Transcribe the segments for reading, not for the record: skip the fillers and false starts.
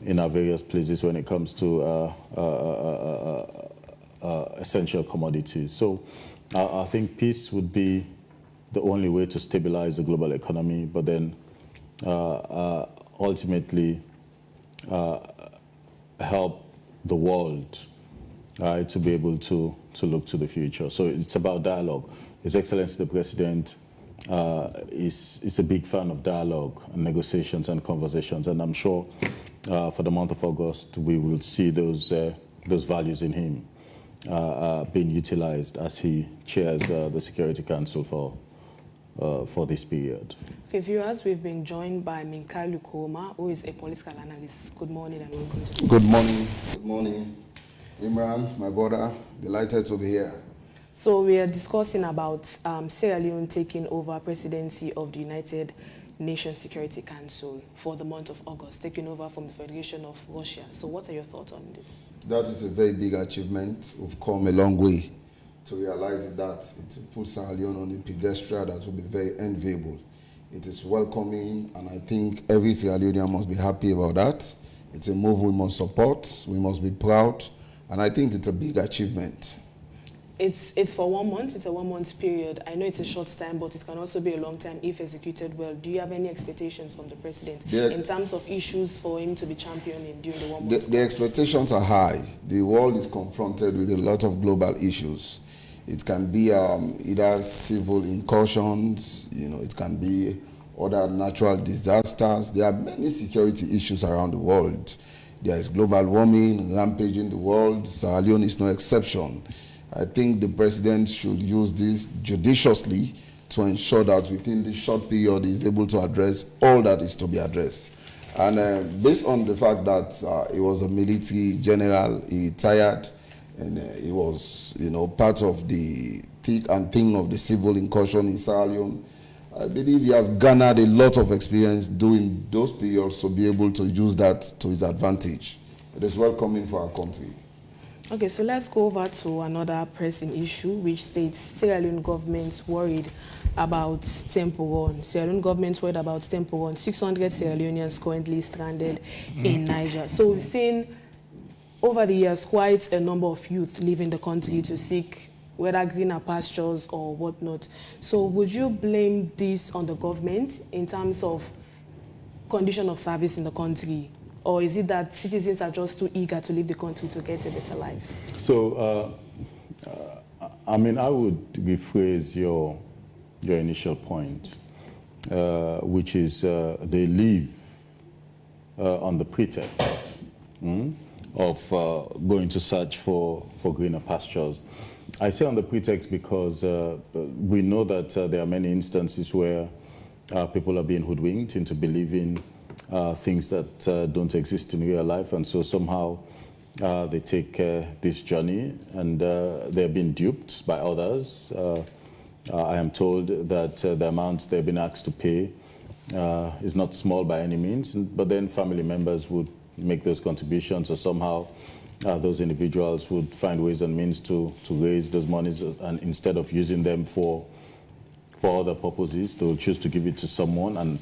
in our various places when it comes to essential commodities. So I think peace would be the only way to stabilize the global economy, but then ultimately help the world to be able to look to the future. So it's about dialogue. His Excellency the President is a big fan of dialogue and negotiations and conversations, and I'm sure for the month of August we will see those values in him being utilized as he chairs the Security Council for this period. Okay, viewers, we've been joined by Minkailu Koroma, who is a political analyst. Good morning and welcome to the Good morning. Good morning. Imran, my brother, delighted to be here. So we are discussing about Sierra Leone taking over presidency of the United Nations Security Council for the month of August, taking over from the Federation of Russia. So what are your thoughts on this? That is a very big achievement. We've come a long way to realize that it will put Sierra Leone on a pedestal that will be very enviable. It is welcoming, and I think every Sierra Leonean must be happy about that. It's a move we must support, we must be proud, and I think it's a big achievement. It's for 1 month, it's a 1 month period. I know it's a short time, but it can also be a long time if executed well. Do you have any expectations from the president in terms of issues for him to be championing during the 1 month? The expectations are high. The world is confronted with a lot of global issues. It can be either civil incursions, it can be other natural disasters. There are many security issues around the world. There is global warming, rampage in the world. Sierra Leone is no exception. I think the president should use this judiciously to ensure that within this short period he is able to address all that is to be addressed. And based on the fact that he was a military general, he retired, and he was, part of the thick and thin of the civil incursion in Sierra Leone, I believe he has garnered a lot of experience during those periods to be able to use that to his advantage. It is welcoming for our country. Okay, so let's go over to another pressing issue, which states Sierra Leone government worried about Temple Run. Sierra Leone government worried about Temple Run. 600 Sierra Leoneans currently stranded in Niger. So we've seen over the years quite a number of youth leaving the country to seek whether greener pastures or whatnot. So would you blame this on the government in terms of condition of service in the country? Or is it that citizens are just too eager to leave the country to get a better life? So, I would rephrase your initial point, which is they leave on the pretext of going to search for greener pastures. I say on the pretext because we know that there are many instances where people are being hoodwinked into believing things that don't exist in real life, and so somehow they take this journey and they're being duped by others. I am told that the amount they've been asked to pay is not small by any means, but then family members would make those contributions, or somehow those individuals would find ways and means to raise those monies, and instead of using them for other purposes, they will choose to give it to someone and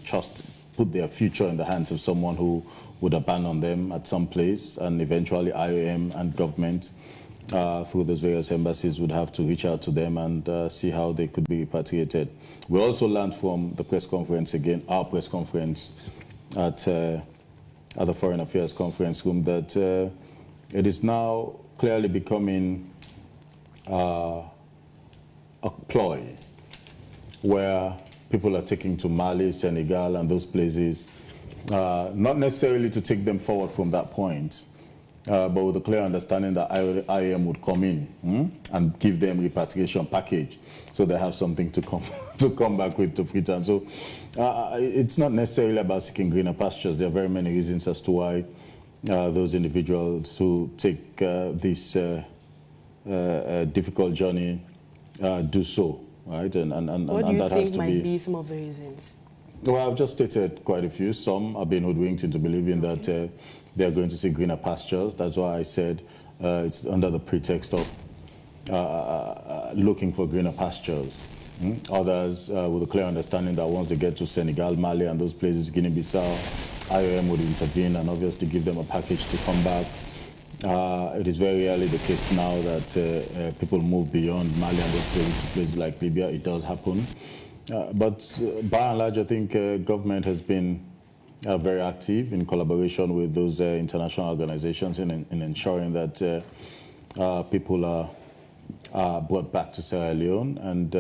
put their future in the hands of someone who would abandon them at some place, and eventually IOM and government through those various embassies would have to reach out to them and see how they could be repatriated. We also learned from the press conference again, our press conference at the Foreign Affairs Conference Room, that it is now clearly becoming a ploy where people are taking to Mali, Senegal, and those places, not necessarily to take them forward from that point, but with a clear understanding that IAM would come in and give them repatriation package, so they have something to come back with to Freetown. So it's not necessarily about seeking greener pastures. There are very many reasons as to why those individuals who take this difficult journey do so. Right, and what do you that think has to might be some of the reasons? Well, I've just stated quite a few. Some have been hoodwinked into believing that they are going to see greener pastures. That's why I said it's under the pretext of looking for greener pastures. Others with a clear understanding that once they get to Senegal, Mali, and those places, Guinea-Bissau, IOM would intervene and obviously give them a package to come back. It is very rarely the case now that people move beyond Mali and those places to places like Libya. It does happen. But by and large, I think government has been very active in collaboration with those international organizations in ensuring that people are brought back to Sierra Leone and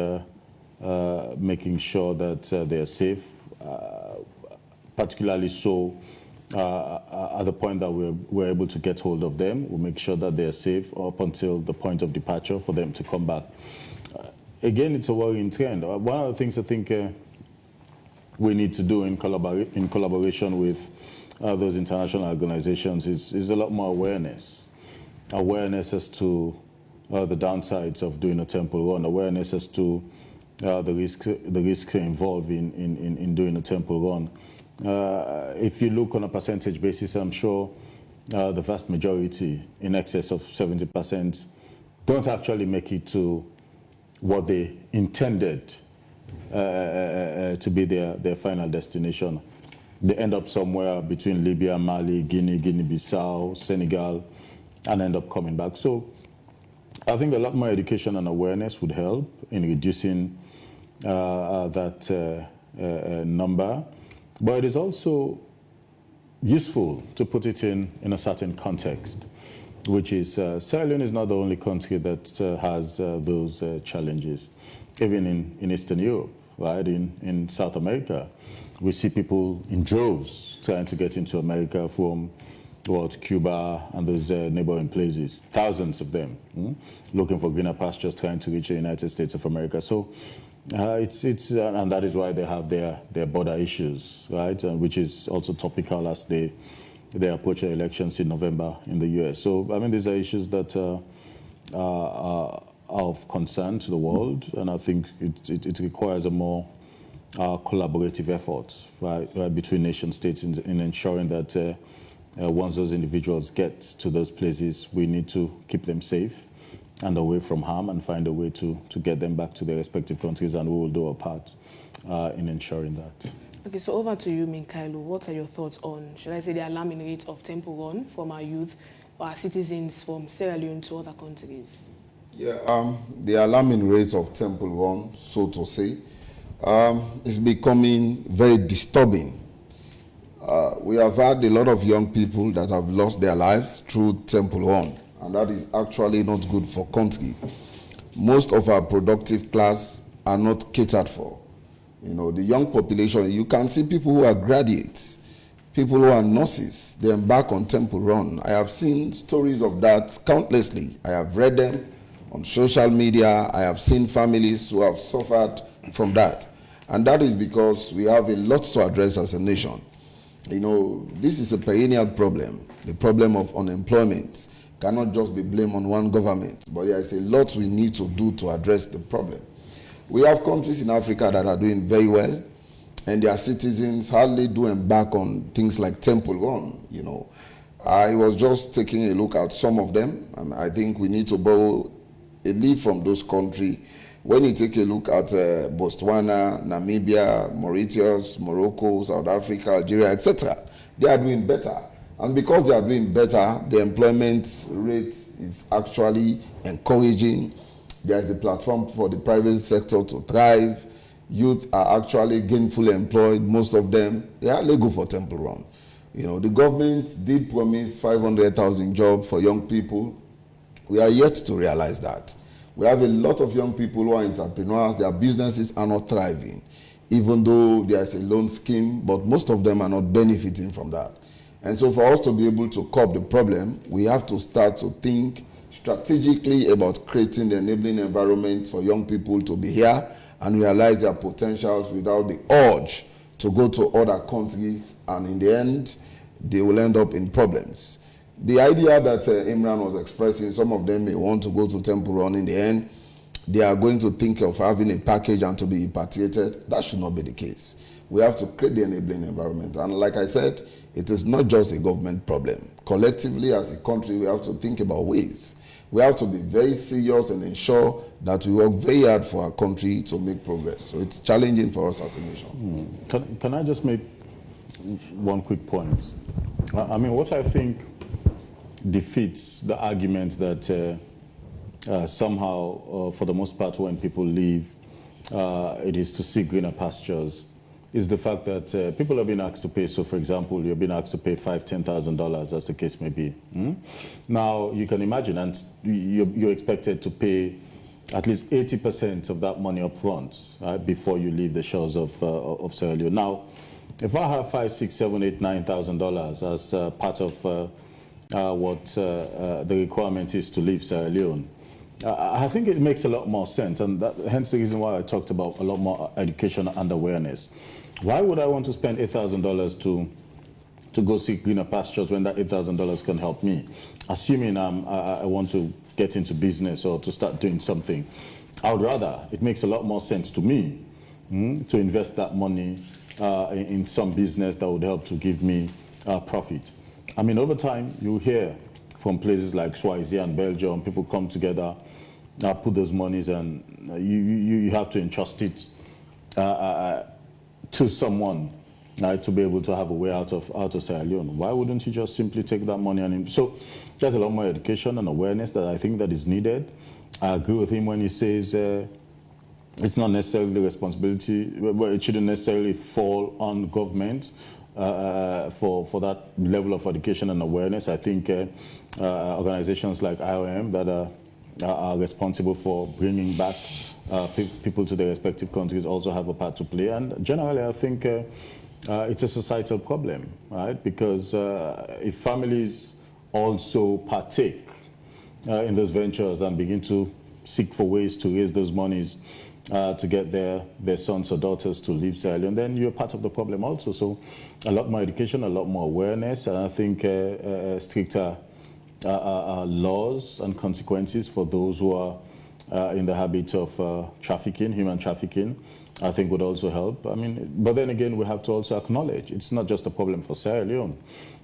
making sure that they are safe, particularly so at the point that we're able to get hold of them. We'll make sure that they are safe up until the point of departure for them to come back. Again, it's a worrying trend. One of the things I think we need to do in collaboration with those international organizations is a lot more awareness. Awareness as to the downsides of doing a temple run, awareness as to the risk involved in doing a temple run. If you look on a percentage basis, I'm sure the vast majority, in excess of 70%, don't actually make it to what they intended to be their final destination. They end up somewhere between Libya, Mali, Guinea-Bissau, Senegal, and end up coming back. So I think a lot more education and awareness would help in reducing that number. But it is also useful to put it in a certain context, which is Sierra Leone is not the only country that has those challenges. Even in Eastern Europe, right, in South America, we see people in droves trying to get into America from Cuba and those neighboring places, thousands of them, looking for greener pastures, trying to reach the United States of America. So and that is why they have their border issues, right, which is also topical as they approach the elections in November in the US. So, I mean, these are issues that are of concern to the world, and I think it requires a more collaborative effort, right, between nation states in ensuring that once those individuals get to those places, we need to keep them safe and away from harm and find a way to get them back to their respective countries, and we will do our part in ensuring that. Okay, so over to you, Minkailu. What are your thoughts on, should I say, the alarming rate of temple run from our youth or our citizens from Sierra Leone to other countries? Yeah, the alarming rates of temple run, so to say, is becoming very disturbing. We have had a lot of young people that have lost their lives through temple run, and that is actually not good for country. Most of our productive class are not catered for. You know, the young population, you can see people who are graduates, people who are nurses, they embark on temple run. I have seen stories of that countlessly. I have read them on social media. I have seen families who have suffered from that. And that is because we have a lot to address as a nation. You know, this is a perennial problem. The problem of unemployment cannot just be blamed on one government, but there is a lot we need to do to address the problem. We have countries in Africa that are doing very well, and their citizens hardly do embark on things like temple run, you know. I was just taking a look at some of them, and I think we need to borrow a leaf from those countries. When you take a look at Botswana, Namibia, Mauritius, Morocco, South Africa, Algeria, etc., they are doing better. And because they are doing better, the employment rate is actually encouraging. There is a platform for the private sector to thrive. Youth are actually gainfully employed, most of them. They hardly go for temple run. You know, the government did promise 500,000 jobs for young people. We are yet to realize that. We have a lot of young people who are entrepreneurs. Their businesses are not thriving, even though there is a loan scheme, but most of them are not benefiting from that. And so for us to be able to curb the problem, we have to start to think strategically about creating the enabling environment for young people to be here and realize their potentials without the urge to go to other countries, and in the end, they will end up in problems. The idea that Imran was expressing, some of them may want to go to temple run, in the end, they are going to think of having a package and to be repatriated. That should not be the case. We have to create the enabling environment. And like I said, it is not just a government problem. Collectively, as a country, we have to think about ways. We have to be very serious and ensure that we work very hard for our country to make progress. So it's challenging for us as a nation. Can I just make one quick point. I mean, what I think defeats the argument that somehow, for the most part, when people leave, it is to seek greener pastures, is the fact that people have been asked to pay. So, for example, you've been asked to pay $5,000, $10,000, as the case may be. Now, you can imagine, and you're expected to pay at least 80% of that money up front, right, before you leave the shores of Sierra Leone. Now, if I have $5,000, $6,000, $7,000, $8,000, $9,000 as part of what the requirement is to leave Sierra Leone, I think it makes a lot more sense, and hence the reason why I talked about a lot more education and awareness. Why would I want to spend $8,000 to go seek greener pastures when that $8,000 can help me? Assuming I want to get into business or to start doing something, I would rather, it makes a lot more sense to me to invest that money in some business that would help to give me profit. I mean, over time, you hear from places like Swaziland and Belgium, people come together, put those monies, and you have to entrust it to someone to be able to have a way out of Sierra Leone. Why wouldn't you just simply take that money and so there's a lot more education and awareness that I think that is needed. I agree with him when he says it's not necessarily the responsibility, but it shouldn't necessarily fall on government for that level of education and awareness. I think organizations like IOM that are responsible for bringing back people to their respective countries also have a part to play. And generally, I think it's a societal problem, right? Because if families also partake in those ventures and begin to seek for ways to raise those monies to get their sons or daughters to leave Sierra Leone, then you're part of the problem also. So a lot more education, a lot more awareness, and I think stricter laws and consequences for those who are in the habit of trafficking, human trafficking, I think would also help. I mean, but then again, we have to also acknowledge it's not just a problem for Sierra Leone.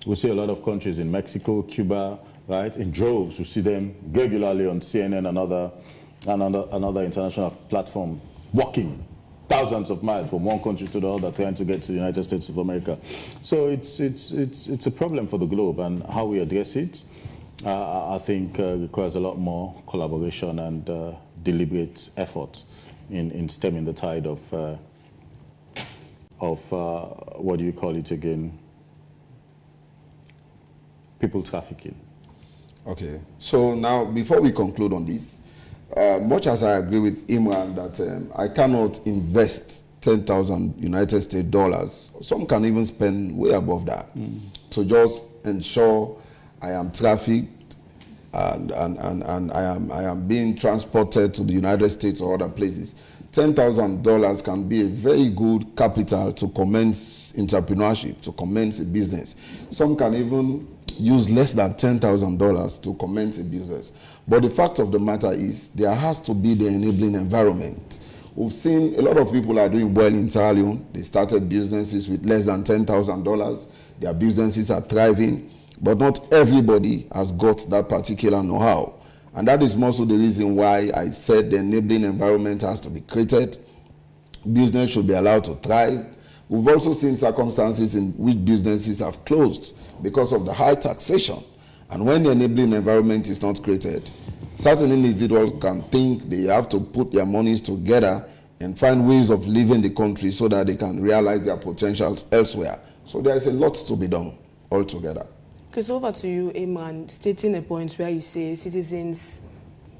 We see a lot of countries in Mexico, Cuba, right, in droves. We see them regularly on CNN and another international platform, walking thousands of miles from one country to the other, trying to get to the United States of America. So it's a problem for the globe, and how we address it, I think, requires a lot more collaboration and deliberate effort in stemming the tide of what do you call it again? People trafficking. Okay. So now, before we conclude on this, much as I agree with Imran that I cannot invest 10,000 United States dollars, some can even spend way above that, to just ensure I am trafficked and I am being transported to the United States or other places. $10,000 can be a very good capital to commence entrepreneurship, to commence a business. Some can even use less than $10,000 to commence a business. But the fact of the matter is there has to be the enabling environment. We've seen a lot of people are doing well in Sierra Leone. They started businesses with less than $10,000. Their businesses are thriving, but not everybody has got that particular know-how. And that is also the reason why I said the enabling environment has to be created. Business should be allowed to thrive. We've also seen circumstances in which businesses have closed because of the high taxation. And when the enabling environment is not created, certain individuals can think they have to put their monies together and find ways of leaving the country so that they can realize their potentials elsewhere. So there is a lot to be done altogether. Okay, so over to you, Imran, stating a point where you say citizens,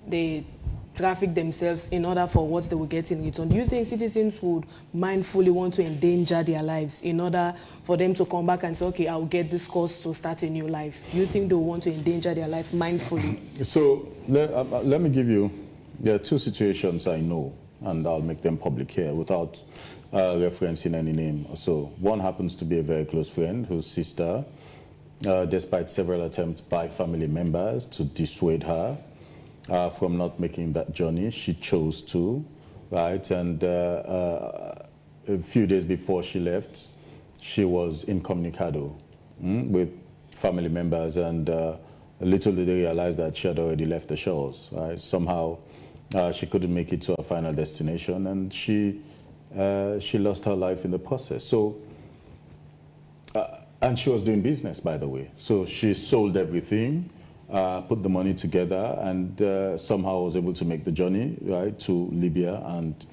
they traffic themselves in order for what they will get in return. Do you think citizens would mindfully want to endanger their lives in order for them to come back and say, okay, I'll get this course to start a new life? Do you think they will want to endanger their life mindfully? So let me give you, there are two situations I know, and I'll make them public here without referencing any name. So one happens to be a very close friend whose sister, despite several attempts by family members to dissuade her from not making that journey, she chose to, right? And a few days before she left, she was incommunicado with family members, and little did they realize that she had already left the shores, right? Somehow she couldn't make it to her final destination, and she lost her life in the process. So And she was doing business, by the way. So she sold everything, put the money together, and somehow was able to make the journey, right, to Libya, and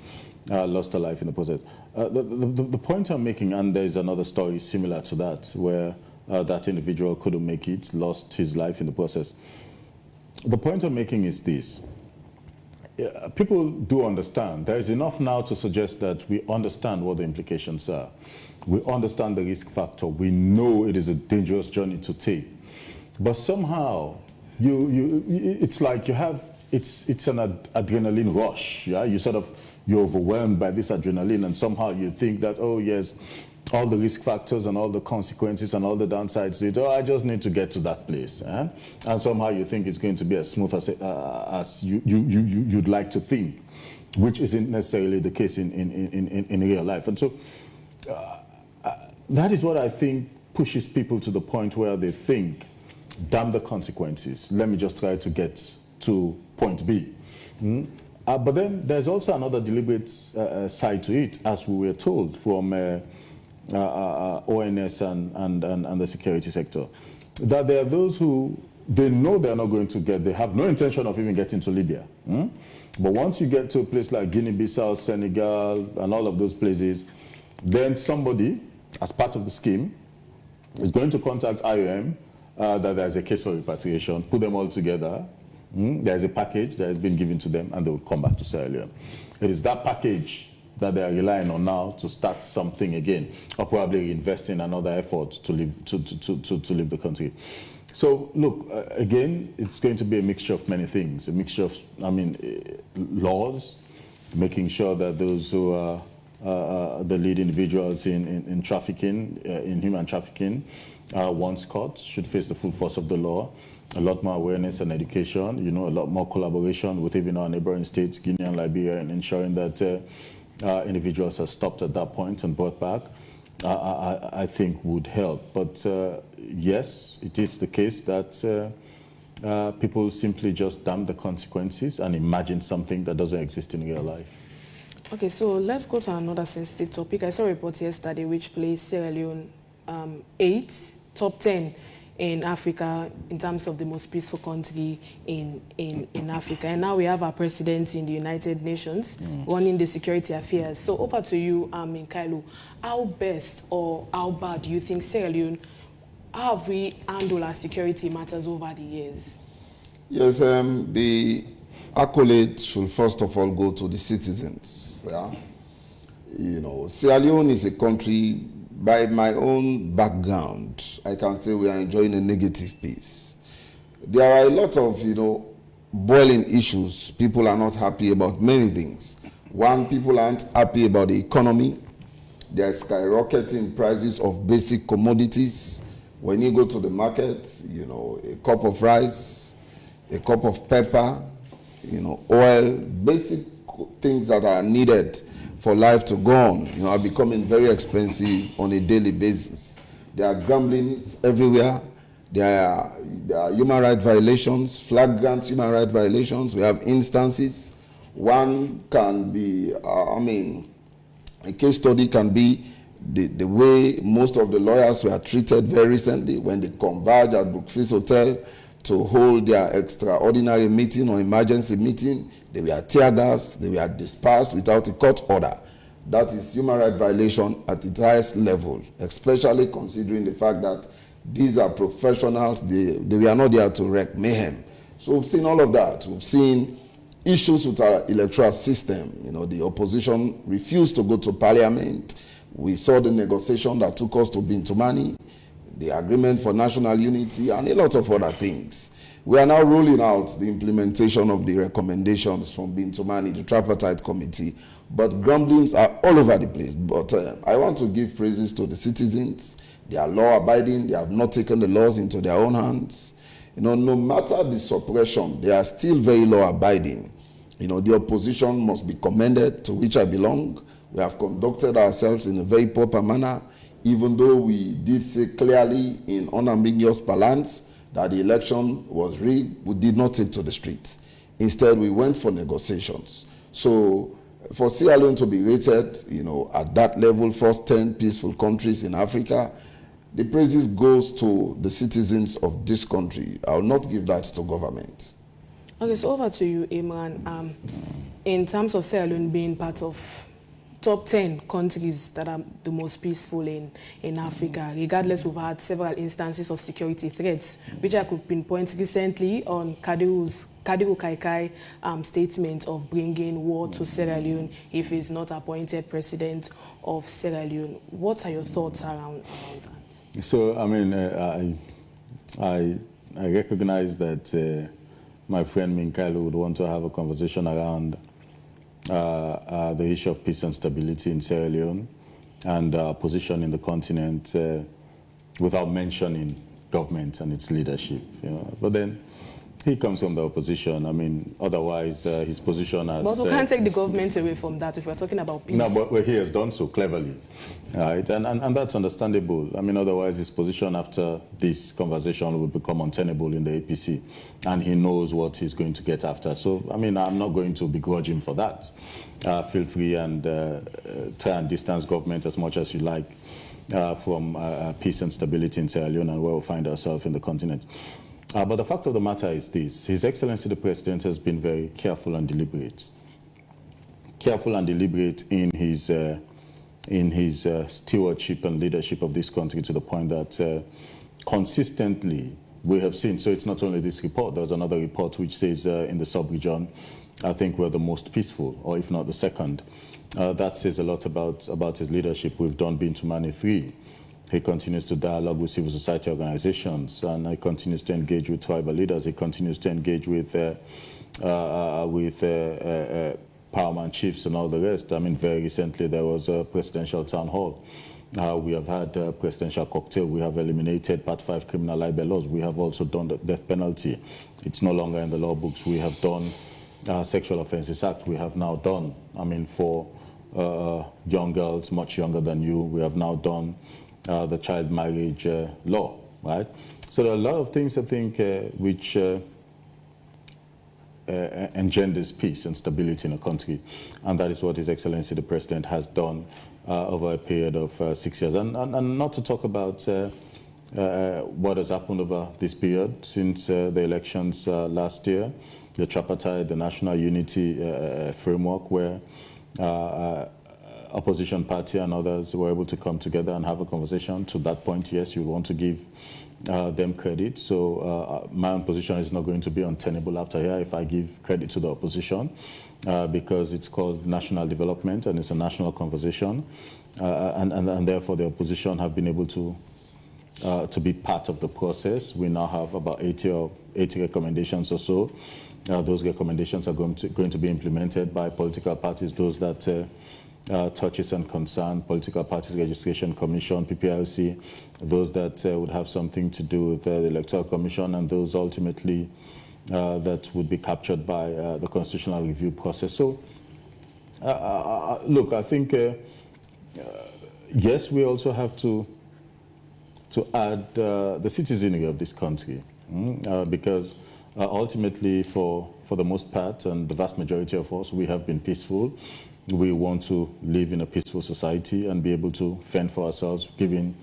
lost her life in the process. The point I'm making, and there's another story similar to that, where that individual couldn't make it, lost his life in the process. The point I'm making is this. People do understand. There is enough now to suggest that we understand what the implications are. We understand the risk factor. We know it is a dangerous journey to take. But somehow, it's like you have, it's an adrenaline rush. Yeah? You're overwhelmed by this adrenaline, and somehow you think that, oh yes, all the risk factors and all the consequences and all the downsides, I just need to get to that place. Eh? And somehow you think it's going to be as smooth as you'd like to think, which isn't necessarily the case in real life. And so that is what I think pushes people to the point where they think, damn the consequences, let me just try to get to point B. But then there's also another deliberate side to it, as we were told from ONS and the security sector, that there are those who, they know they're not going to get, they have no intention of even getting to Libya. But once you get to a place like Guinea-Bissau, Senegal, and all of those places, then somebody, as part of the scheme, is going to contact IOM that there's a case for repatriation, put them all together. There's a package that has been given to them, and they will come back to Sierra Leone. It is that package that they are relying on now to start something again, or probably invest in another effort to leave the country. So look, again, it's going to be a mixture of many things. A mixture of, laws, making sure that those who are the lead individuals in trafficking, in human trafficking, once caught, should face the full force of the law. A lot more awareness and education, a lot more collaboration with even our neighboring states, Guinea and Liberia, and ensuring that individuals are stopped at that point and brought back, I think would help. But yes, it is the case that people simply just damn the consequences and imagine something that doesn't exist in real life. Okay, so let's go to another sensitive topic. I saw a report yesterday which placed Sierra Leone top 10 in Africa in terms of the most peaceful country in Africa. And now we have our president in the United Nations running the security affairs. So over to you, Minkailu. How best or how bad do you think Sierra Leone, how have we handled our security matters over the years? Yes, the accolade should first of all go to the citizens. Yeah? Sierra Leone is a country, by my own background, I can say we are enjoying a negative peace. There are a lot of, boiling issues. People are not happy about many things. One, people aren't happy about the economy. There are skyrocketing prices of basic commodities. When you go to the market, a cup of rice, a cup of pepper, oil, basic things that are needed for life to go on, are becoming very expensive on a daily basis. There are grumblings everywhere. There are human rights violations, flagrant human rights violations. We have instances. One can be, a case study can be the way most of the lawyers were treated very recently when they converged at Brookfield Hotel to hold their extraordinary meeting or emergency meeting. They were tear gassed, they were dispersed without a court order. That is human rights violation at its highest level, especially considering the fact that these are professionals, they were not there to wreak mayhem. So we've seen all of that. We've seen issues with our electoral system. The opposition refused to go to parliament. We saw the negotiation that took us to Bintumani, the agreement for national unity, and a lot of other things. We are now rolling out the implementation of the recommendations from Bintumani, the tripartite committee, but grumblings are all over the place. But I want to give praises to the citizens. They are law-abiding. They have not taken the laws into their own hands. No matter the suppression, they are still very law-abiding. The opposition must be commended, to which I belong. We have conducted ourselves in a very proper manner, even though we did say clearly in unambiguous parlance that the election was rigged. We did not take to the streets. Instead, we went for negotiations. So for Sierra Leone to be rated, at that level, first 10 peaceful countries in Africa, The praises goes to the citizens of this country. I will not give that to government. Okay, so over to you, Imran. In terms of Sierra Leone being part of top 10 countries that are the most peaceful in Africa, regardless, we've had several instances of security threats, which I could pinpoint recently on Kadiru Kaikai statement of bringing war to Sierra Leone if he's not appointed president of Sierra Leone. What are your thoughts around that? So, I mean, I recognize that my friend Minkailu would want to have a conversation around the issue of peace and stability in Sierra Leone and position in the continent without mentioning government and its leadership. You know? But then he comes from the opposition. I mean, otherwise his position as... But we can't take the government away from that if we're talking about peace. No, but he has done so cleverly, right? And that's understandable. I mean, otherwise his position after this conversation will become untenable in the APC, and he knows what he's going to get after. So, I mean, I'm not going to begrudge him for that. Feel free and try and distance government as much as you like from peace and stability in Sierra Leone and where we find ourselves in the continent. But the fact of the matter is this: His Excellency the President has been very careful and deliberate. Careful and deliberate in his stewardship and leadership of this country, to the point that consistently we have seen, so it's not only this report, there's another report which says in the sub-region, I think we're the most peaceful, or if not the second. That says a lot about his leadership. We've done Bintu Mane 3. He continues to dialogue with civil society organizations, and he continues to engage with tribal leaders. He continues to engage with paramount chiefs and all the rest. I mean, very recently there was a presidential town hall. We have had a presidential cocktail. We have eliminated Part 5 criminal libel laws. We have also done the death penalty. It's no longer in the law books. We have done Sexual Offences Act. We have now done, I mean, for young girls much younger than you, we have now done the child marriage law, right? So there are a lot of things, I think, which engenders peace and stability in a country, and that is what His Excellency the President has done over a period of 6 years. And not to talk about what has happened over this period since the elections last year, the tripartite, the national unity framework, where opposition party and others were able to come together and have a conversation. To that point, yes, you want to give them credit. So my own position is not going to be untenable after here if I give credit to the opposition, because it's called national development and it's a national conversation, and therefore the opposition have been able to be part of the process. We now have about 80 recommendations or so. Those recommendations are going to be implemented by political parties, those that touches and concern, Political Parties Registration Commission, PPRC, those that would have something to do with the Electoral Commission, and those ultimately that would be captured by the constitutional review process. So, look, I think, yes, we also have to add the citizenry of this country, because ultimately, for the most part, and the vast majority of us, we have been peaceful. We want to live in a peaceful society and be able to fend for ourselves, given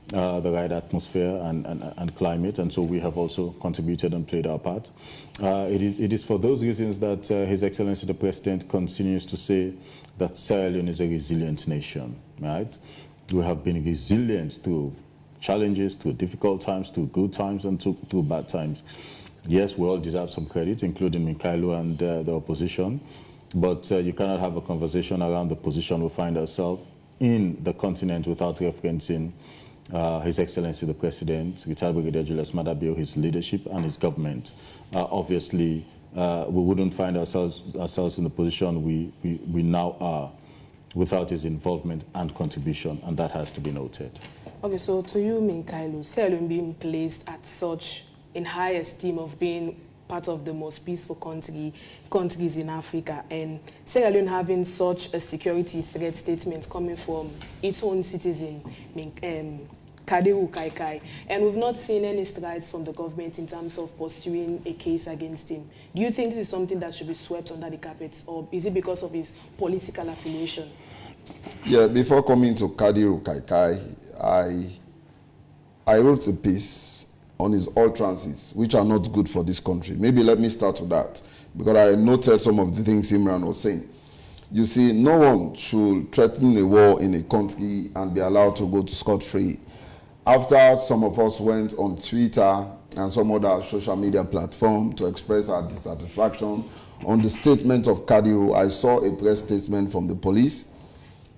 the right atmosphere and climate, and so we have also contributed and played our part. It is for those reasons that His Excellency the President continues to say that Sierra Leone is a resilient nation, right? We have been resilient through challenges, through difficult times, through good times, and through bad times. Yes, we all deserve some credit, including Minkailu and the opposition, but you cannot have a conversation around the position we find ourselves in the continent without referencing His Excellency the President, retired Brigadier Julius Madabio, his leadership and his government. Obviously, we wouldn't find ourselves in the position we now are without his involvement and contribution, and that has to be noted. Okay, so to you, Minkailu, Sierra Leone being placed at such in high esteem of being part of the most peaceful countries in Africa, and Sierra Leone having such a security threat statement coming from its own citizen, Kadiru Kaikai, and we've not seen any strides from the government in terms of pursuing a case against him. Do you think this is something that should be swept under the carpet, or is it because of his political affiliation? Yeah, before coming to Kadiru Kaikai, I wrote a piece on his utterances, which are not good for this country. Maybe let me start with that, because I noted some of the things Imran was saying. You see, no one should threaten a war in a country and be allowed to go to scot-free. After some of us went on Twitter and some other social media platform to express our dissatisfaction on the statement of Kadiru, I saw a press statement from the police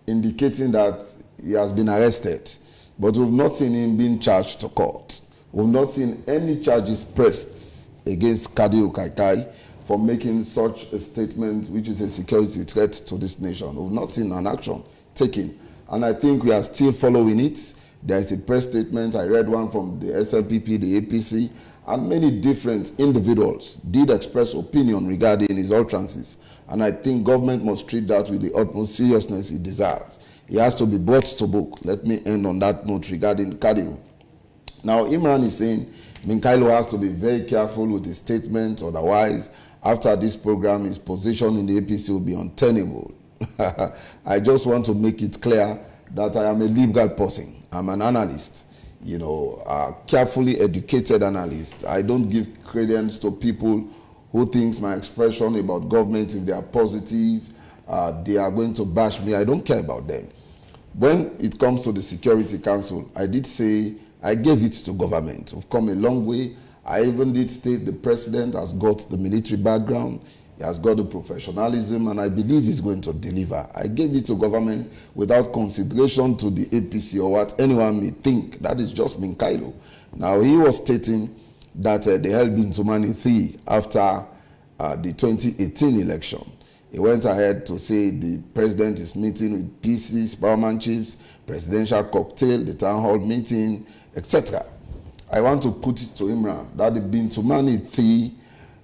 indicating that he has been arrested, but we've not seen him being charged to court. We've not seen any charges pressed against Kadiru Kaikai for making such a statement, which is a security threat to this nation. We've not seen an action taken, and I think we are still following it. There is a press statement. I read one from the SLPP, the APC, and many different individuals did express opinion regarding his utterances, and I think government must treat that with the utmost seriousness he deserves. He has to be brought to book. Let me end on that note regarding Kadiru. Now, Imran is saying Minkailu has to be very careful with his statement, otherwise, after this program, his position in the APC will be untenable. I just want to make it clear that I am a liberal person. I'm an analyst, you know, a carefully educated analyst. I don't give credence to people who think my expression about government, if they are positive, they are going to bash me. I don't care about them. When it comes to the Security Council, I did say I gave it to government. We've come a long way. I even did state the president has got the military background, he has got the professionalism, and I believe he's going to deliver. I gave it to government without consideration to the APC or what anyone may think. That is just Minkailu. Now, he was stating that they held Bintumani 3 after the 2018 election. He went ahead to say the president is meeting with PCs, paramount chiefs, presidential cocktail, the town hall meeting, etc. I want to put it to Imran that the Bintumani 3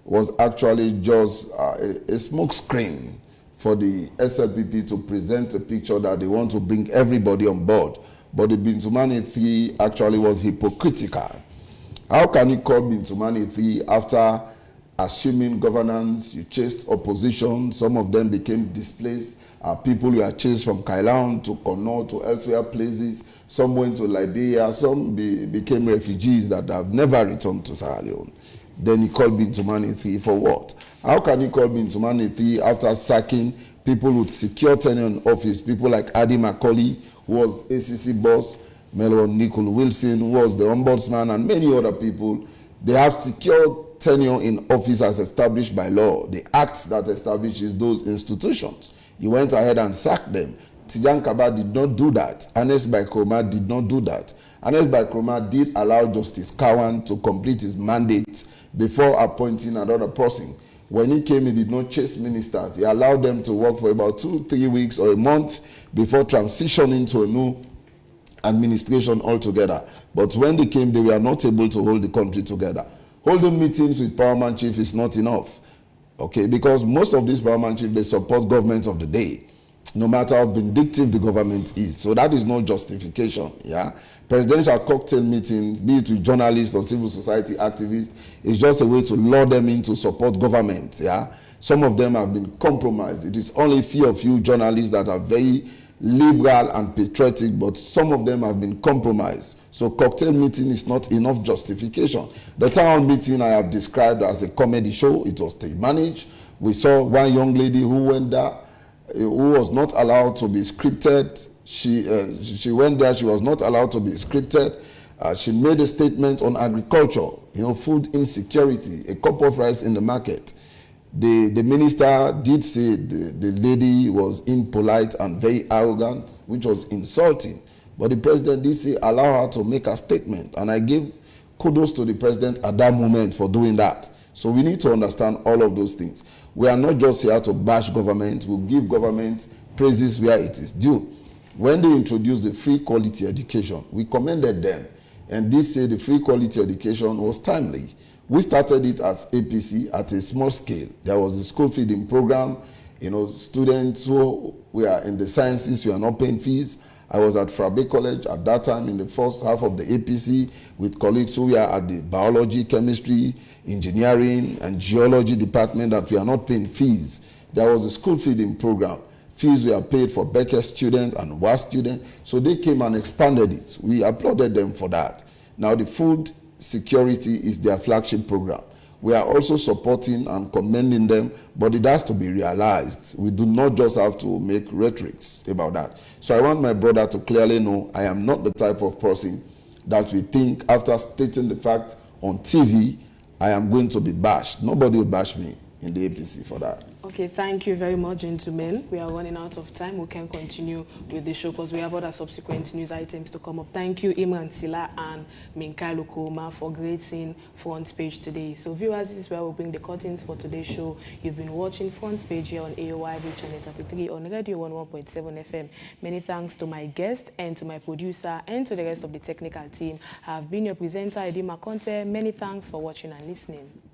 was actually just a smoke screen for the SLPP to present a picture that they want to bring everybody on board. But the Bintumani 3 actually was hypocritical. How can you call Bintumani 3 after assuming governance? You chased opposition, some of them became displaced. People were chased from Kailan to Kono to elsewhere places. Some went to Liberia, some became refugees that have never returned to Sierra Leone. Then he called Bintumani 3 for what? How can you call Bintumani 3 after sacking people with secure tenure in office, people like Adi Macaulay, who was ACC boss, Melon Nicole Wilson, who was the ombudsman, and many other people? They have secure tenure in office as established by law, the act that establishes those institutions. He went ahead and sacked them. Tijan Kaba did not do that. Ernest Bai Koroma did not do that. Ernest Bai Koroma did allow Justice Kawan to complete his mandate before appointing another person. When he came, he did not chase ministers. He allowed them to work for about 2-3 weeks or a month before transitioning to a new administration altogether. But when they came, they were not able to hold the country together. Holding meetings with paramount chief is not enough, okay? Because most of these paramount chiefs, they support government of the day, no matter how vindictive the government is. So that is no justification, yeah? Presidential cocktail meetings, be it with journalists or civil society activists, is just a way to lure them in to support government, yeah? Some of them have been compromised. It is only few of you journalists that are very liberal and patriotic, but some of them have been compromised. So cocktail meeting is not enough justification. The town meeting I have described as a comedy show. It was stage managed. We saw one young lady who went there, who was not allowed to be scripted. She went there, she was not allowed to be scripted. She made a statement on agriculture, food insecurity, a cup of rice in the market. The minister did say the lady was impolite and very arrogant, which was insulting. But the president did say, allow her to make a statement. And I give kudos to the president at that moment for doing that. So we need to understand all of those things. We are not just here to bash government. We'll give government praises where it is due. When they introduced the free quality education, we commended them and did say the free quality education was timely. We started it as APC at a small scale. There was a school feeding program. Students who were in the sciences were not paying fees. I was at Frabe College at that time in the first half of the APC with colleagues who were at the biology, chemistry, engineering, and geology department that we are not paying fees. There was a school feeding program. Fees were paid for Becker students and WAS students. So they came and expanded it. We applauded them for that. Now, the food security is their flagship program. We are also supporting and commending them, but it has to be realized. We do not just have to make rhetorics about that. So I want my brother to clearly know I am not the type of person that we think after stating the fact on TV, I am going to be bashed. Nobody will bash me in the APC for that. Okay, thank you very much, gentlemen. We are running out of time. We can continue with the show because we have other subsequent news items to come up. Thank you, Imran Sillah and Minkailu Koroma, for gracing Front Page today. So viewers, this is where we'll bring the curtains for today's show. You've been watching Front Page here on AOY channel 33 on Radio 101.7 FM. Many thanks to my guest and to my producer and to the rest of the technical team. I have been your presenter, Edima Conte. Many thanks for watching and listening.